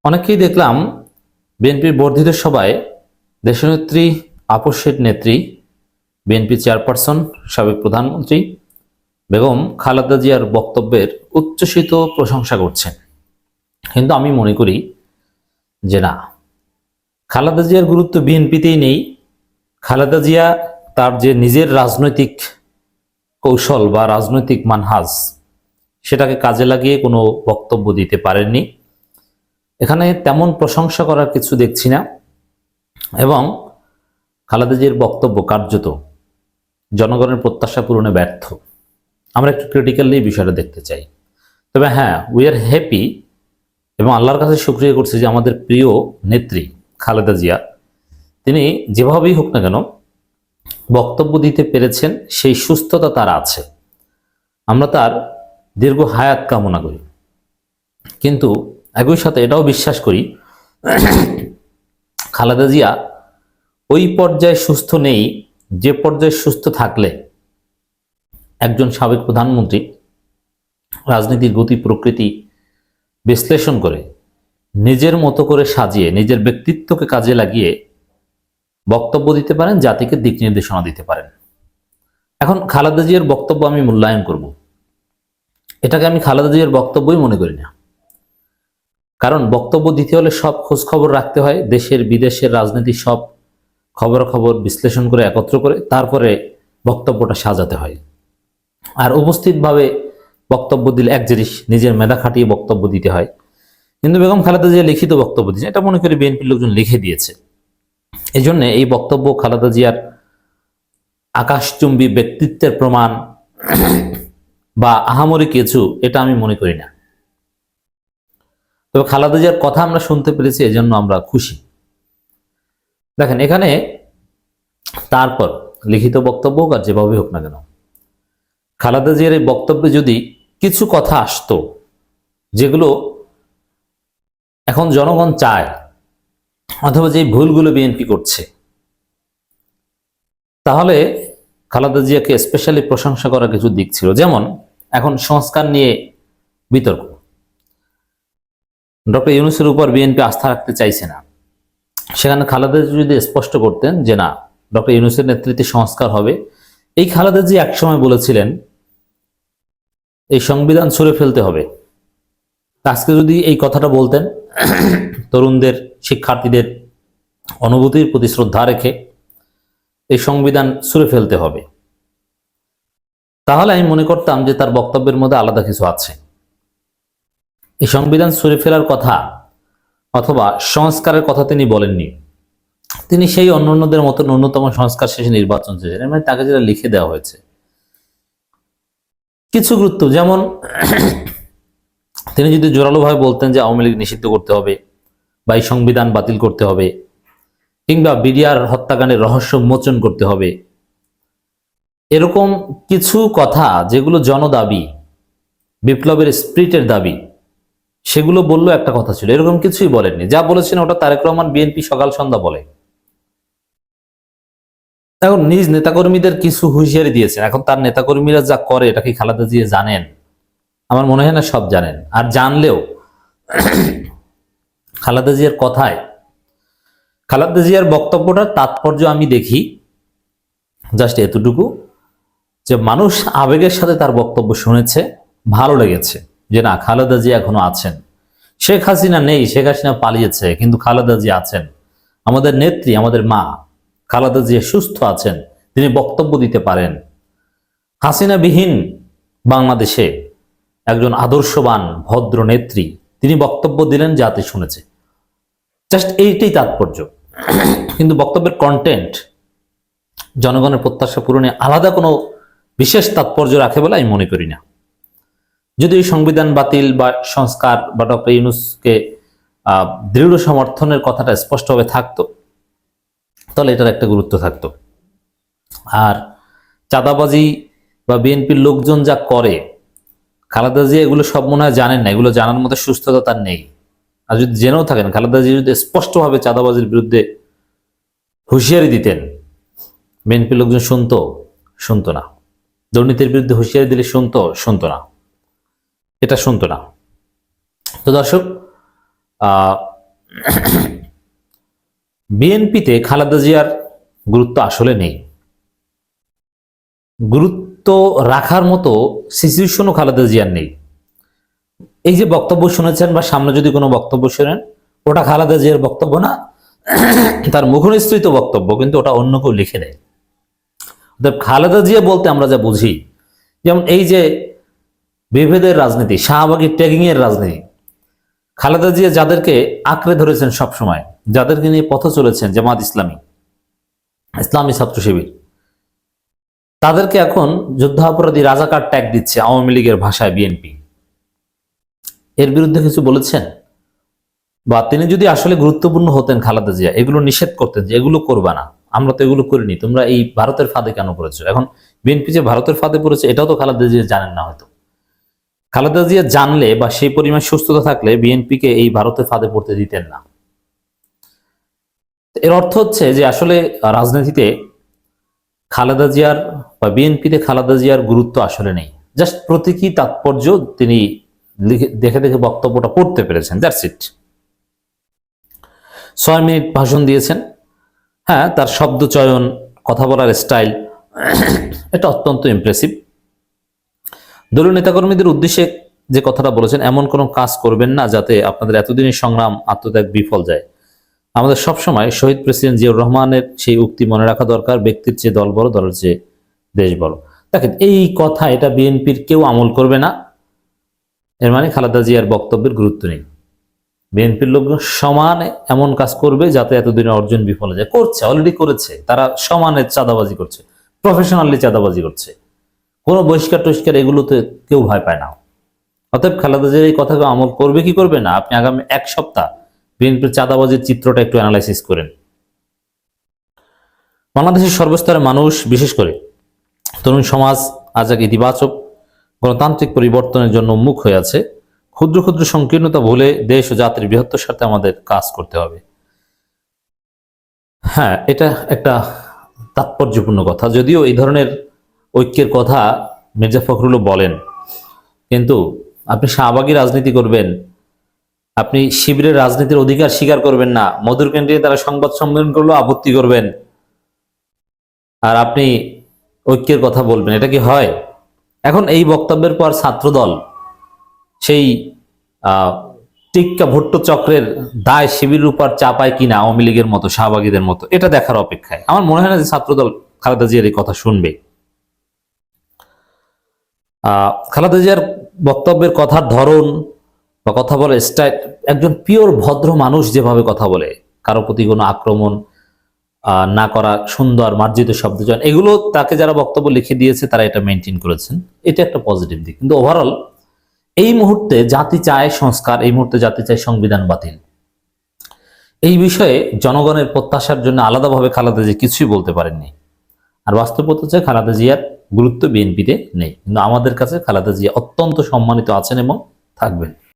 অনেকেই দেখলাম বিএনপির বর্ধিত সভায় দেশনেত্রী আপসের নেত্রী বিএনপি চেয়ারপারসন সাবেক প্রধানমন্ত্রী বেগম খালেদা জিয়ার বক্তব্যের উচ্ছ্বসিত প্রশংসা করছেন। কিন্তু আমি মনে করি যে না, খালেদা জিয়ার গুরুত্ব বিএনপিতেই নেই। খালেদা জিয়া তার যে নিজের রাজনৈতিক কৌশল বা রাজনৈতিক মানহাজ সেটাকে কাজে লাগিয়ে কোনো বক্তব্য দিতে পারেননি। এখানে তেমন প্রশংসা করার কিছু দেখছি না, এবং খালেদা জিয়ার বক্তব্য কার্যত জনগণের প্রত্যাশা পূরণে ব্যর্থ। আমরা একটু ক্রিটিক্যালি বিষয়টা দেখতে চাই। তবে হ্যাঁ, উই আর হ্যাপি এবং আল্লাহর কাছে শুকরিয়া করছি যে আমাদের প্রিয় নেত্রী খালেদা জিয়া তিনি যেভাবেই হোক না কেন বক্তব্য দিতে পেরেছেন, সেই সুস্থতা তার আছে। আমরা তার দীর্ঘ হায়াত কামনা করি, কিন্তু একই সাথে এটাও বিশ্বাস করি খালেদা জিয়া ওই পর্যায়ে সুস্থ নেই যে পর্যায়ে সুস্থ থাকলে একজন সাবেক প্রধানমন্ত্রী রাজনীতির গতি প্রকৃতি বিশ্লেষণ করে নিজের মতো করে সাজিয়ে নিজের ব্যক্তিত্বকে কাজে লাগিয়ে বক্তব্য দিতে পারেন, জাতিকে দিক নির্দেশনা দিতে পারেন। এখন খালেদা জিয়ার বক্তব্য আমি মূল্যায়ন করব, এটাকে আমি খালেদা জিয়ার বক্তব্যই মনে করি না। কারণ বক্তব্য দিতে হলে সব খোঁজ খবর রাখতে হয়, দেশের বিদেশের রাজনীতির সব খবর বিশ্লেষণ করে একত্র করে তারপরে বক্তব্যটা সাজাতে হয়। আর উপস্থিতভাবে বক্তব্য দিলে এক জিনিস, নিজের মেধা খাটিয়ে বক্তব্য দিতে হয়। কিন্তু বেগম খালেদা জিয়া লিখিত বক্তব্য দিয়েছে, এটা মনে করি বিএনপির লোকজন লিখে দিয়েছে। এই জন্য এই বক্তব্য খালেদা জিয়ার আকাশচুম্বী ব্যক্তিত্বের প্রমাণ বা আহামরি কিছু, এটা আমি মনে করি না। তবে খালেদা জিয়ার কথা আমরা শুনতে পেরেছি, এজন্য আমরা খুশি। দেখেন, এখানে তারপর লিখিত বক্তব্য হোক আর যেভাবে হোক না কেন, খালেদা জিয়ার এই বক্তব্যে যদি কিছু কথা আসতো যেগুলো এখন জনগণ চায়, অথবা যে ভুলগুলো বিএনপি করছে, তাহলে খালেদা জিয়াকে স্পেশালি প্রশংসা করার কিছু দিক ছিল। যেমন এখন সংস্কার নিয়ে বিতর্ক, ডক্টর ইউনূসের উপর বিএনপি আস্থা রাখতে চাইছে না। সেখানে খালেদা জিয়া যদি স্পষ্ট করতেন যে না, ডক্টর ইউনূসের নেতৃত্বে সংস্কার হবে। এই খালেদা জিয়া একসময় বলেছিলেন এই সংবিধান ছুঁড়ে ফেলতে হবে। আজকে যদি এই কথাটা বলতেন, তরুণদের শিক্ষার্থীদের অনুভূতির প্রতি শ্রদ্ধা রেখে এই সংবিধান ছুঁড়ে ফেলতে হবে, তাহলে আমি মনে করতাম যে তার বক্তব্যের মধ্যে আলাদা কিছু আছে। এই সংবিধান ছুঁড়ে ফেলার কথা অথবা সংস্কারের কথা তিনি বলেননি। তিনি সেই অন্যান্যদের মতো ন্যূনতম সংস্কার শেষে নির্বাচন চেয়েছেন, মানে তাকে যেটা লিখে দেওয়া হয়েছে কিছু গুরুত্ব। যেমন তিনি যদি জোরালোভাবে বলতেন যে আওয়ামী লীগ নিষিদ্ধ করতে হবে বা এই সংবিধান বাতিল করতে হবে, কিংবা বিডিআর হত্যাকাণ্ডের রহস্য উন্মোচন করতে হবে, এরকম কিছু কথা যেগুলো জনদাবি, বিপ্লবের স্পিরিটের দাবি, সেগুলো বললেও একটা কথা ছিল। এরকম কিছুই বলেননি। যা বলেছেন ওটা তারেক রহমান বিএনপি সকাল সন্ধ্যা বলে। এখন নিজ নেতাকর্মীদের কিছু হুঁশিয়ারি দিয়েছেন। এখন তার নেতাকর্মীরা যা করে এটা কি খালেদা জিয়া জানেন? আমার মনে হয় না সব জানেন। আর জানলেও খালেদা জিয়ার কথায়, খালেদা জিয়ার বক্তব্যটার তাৎপর্য আমি দেখি জাস্ট এতটুকু, যে মানুষ আবেগের সাথে তার বক্তব্য শুনেছে, ভালো লেগেছে যে না, খালেদা জিয়া এখনো আছেন। শেখ হাসিনা নেই, শেখ হাসিনা পালিয়েছে, কিন্তু খালেদা জিয়া আছেন। আমাদের নেত্রী, আমাদের মা খালেদা জিয়া সুস্থ আছেন, তিনি বক্তব্য দিতে পারেন। হাসিনাবিহীন বাংলাদেশে একজন আদর্শবান ভদ্র নেত্রী, তিনি বক্তব্য দিলেন, জাতি শুনেছে। জাস্ট এইটাই তাৎপর্য। কিন্তু বক্তব্যের কন্টেন্ট জনগণের প্রত্যাশা পূরণে আলাদা কোনো বিশেষ তাৎপর্য রাখে বলে আমি মনে করি না। যদি সংবিধান বাতিল বা সংস্কার বা ডক্টর ইউনূসকে দৃঢ় সমর্থনের কথাটা স্পষ্টভাবে থাকতো, তাহলে এটার একটা গুরুত্ব থাকতো। আর চাঁদাবাজি বা বিএনপির লোকজন যা করে, খালেদা জিয়া এগুলো সব মনে হয় জানেন না, এগুলো জানার মতো সুস্থতা তার নেই। আর যদি জেনেও থাকেন, খালেদা জিয়া যদি স্পষ্টভাবে চাঁদাবাজির বিরুদ্ধে হুঁশিয়ারি দিতেন, বিএনপির লোকজন শুনতো না। দুর্নীতির বিরুদ্ধে হুঁশিয়ারি দিলে শুনতো না, এটা শুনতো না। তো দর্শক, বিএনপিতে খালেদা জিয়ার গুরুত্ব আসলে নেই। গুরুত্ব রাখার মতো সিচুয়েশনও খালেদা জিয়ার নেই। এই যে বক্তব্য শুনেছেন বা সামনে যদি কোনো বক্তব্য শোনেন, ওটা খালেদা জিয়ার বক্তব্য না, তার মুখনিসৃত বক্তব্য, কিন্তু ওটা অন্য কেউ লিখে দেয়। খালেদা জিয়া বলতে আমরা যা বুঝি, যেমন এই যে বিভেদের রাজনীতি, শাহবাগী ট্যাগিং এর রাজনীতি, খালেদা জিয়া যাদেরকে আঁকড়ে ধরেছেন সবসময়, যাদেরকে নিয়ে পথে চলেছেন, জামাত ইসলামী, ইসলামী ছাত্র শিবির, তাদেরকে এখন যুদ্ধাপরাধী রাজাকার ট্যাগ দিচ্ছে আওয়ামী লীগের ভাষায় বিএনপি। এর বিরুদ্ধে কিছু বলেছেন? বা তিনি যদি আসলে গুরুত্বপূর্ণ হতেন খালেদা জিয়া, এগুলো নিষেধ করতেন যে এগুলো করবা না, আমরা তো এগুলো করিনি, তোমরা এই ভারতের ফাঁদে কেন পড়েছো? এখন বিএনপি যে ভারতের ফাঁদে পড়েছে এটাও তো খালেদা জিয়া জানেন না হয়তো। খালেদা জিয়া জানলে বা সেই পরিমাণ সুস্থতা থাকলে বিএনপিকে এই ভারতের ফাঁদে পড়তে দিতেন না। এর অর্থ হচ্ছে যে আসলে রাজনীতিতে খালেদা জিয়ার বা বিএনপিতে খালেদা জিয়ার গুরুত্ব আসলে নেই। জাস্ট প্রতীকী তাৎপর্য, তিনি দেখে দেখে বক্তব্যটা পড়তে পেরেছেন, দ্যাটস ইট। 6 মিনিট ভাষণ দিয়েছেন। হ্যাঁ, তার শব্দ চয়ন, কথা বলার স্টাইল, এটা অত্যন্ত ইমপ্রেসিভ। দলীয় নেতাকর্মীদের উদ্দেশ্যে যে কথাটা বলেছেন, এমন কোনো কাজ করবেন না যাতে আপনাদের এতদিনের সংগ্রাম আত্মত্যাগ বিফল যায়। আমাদের সবসময় শহীদ প্রেসিডেন্ট জিয়াউর রহমানের সেই উক্তি মনে রাখা দরকার, ব্যক্তির চেয়ে দল বড়, দলের চেয়ে দেশ বড়। দেখেন, এই কথা এটা বিএনপির কেউ আমল করবে না, এর মানে খালেদা জিয়ার বক্তব্যের গুরুত্ব নেই। বিএনপির লোক সমানে এমন কাজ করবে যাতে এতদিনের অর্জন বিফল যায়, করছে, অলরেডি করেছে। তারা সমানে চাঁদাবাজি করছে, প্রফেশনালি চাঁদাবাজি করছে, কোনো বহিষ্কার টহিষ্কার এগুলোতে কেউ ভয় পায় না। অতএব খালেদা জিয়ার এই কথাকে আমল করবে কি করবে না, আপনি আগামী 1 সপ্তাহ বিএনপির চাঁদাবাজির চিত্রটা একটু অ্যানালাইসিস করেন। বাংলাদেশের সর্বস্তরের মানুষ, বিশেষ করে তরুণ সমাজ আজ এক ইতিবাচক গণতান্ত্রিক পরিবর্তনের জন্য উন্মুখ হয়ে আছে। ক্ষুদ্র ক্ষুদ্র সংকীর্ণতা ভুলে দেশ ও জাতির বৃহত্তর স্বার্থে আমাদের কাজ করতে হবে। হ্যাঁ, এটা একটা তাৎপর্যপূর্ণ কথা, যদিও এই ধরনের ঐক্যের কথা মির্জা ফখরুলও বলেন, কিন্তু আপনি শাহবাগী রাজনীতি করবেন, আপনি শিবিরের রাজনীতির অধিকার স্বীকার করবেন না, মধুর কেন্দ্রে তারা সংবাদ সম্মেলন করলেও আপত্তি করবেন, আর আপনি ঐক্যের কথা বলবেন, এটা কি হয়? এখন এই বক্তব্যের পর ছাত্রদল সেই টিক্কা ভুট্টো চক্রের দায় শিবিরের উপর চাপায় কিনা আওয়ামী লীগের মতো, শাহবাগীদের মতো, এটা দেখার অপেক্ষায়। আমার মনে হয় না যে ছাত্রদল খালেদা জিয়ার এই কথা শুনবে। খালেদা জিয়ার বক্তব্যের কথার ধরন বা কথা বলার স্টাইল, একজন পিওর ভদ্র মানুষ যেভাবে কথা বলে, কারো প্রতি কোনো আক্রমণ না করা, সুন্দর মার্জিত শব্দচয়ন, এগুলো তাকে যারা বক্তব্য লিখে দিয়েছে তারা এটা মেনটেন করেছেন, এটা একটা পজিটিভ দিক। কিন্তু ওভারঅল এই মুহূর্তে জাতি চায় সংস্কার, এই মুহূর্তে জাতি চায় সংবিধান বাতিল। এই বিষয়ে জনগণের প্রত্যাশার জন্য আলাদাভাবে খালেদা জিয়া কিছুই বলতে পারেননি। আর বাস্তবতা হচ্ছে খালেদা জিয়ার গুরুত্ব বিএনপিতে নেই, কিন্তু আমাদের কাছে খালেদা জিয়া অত্যন্ত সম্মানিত আছেন এবং থাকবেন।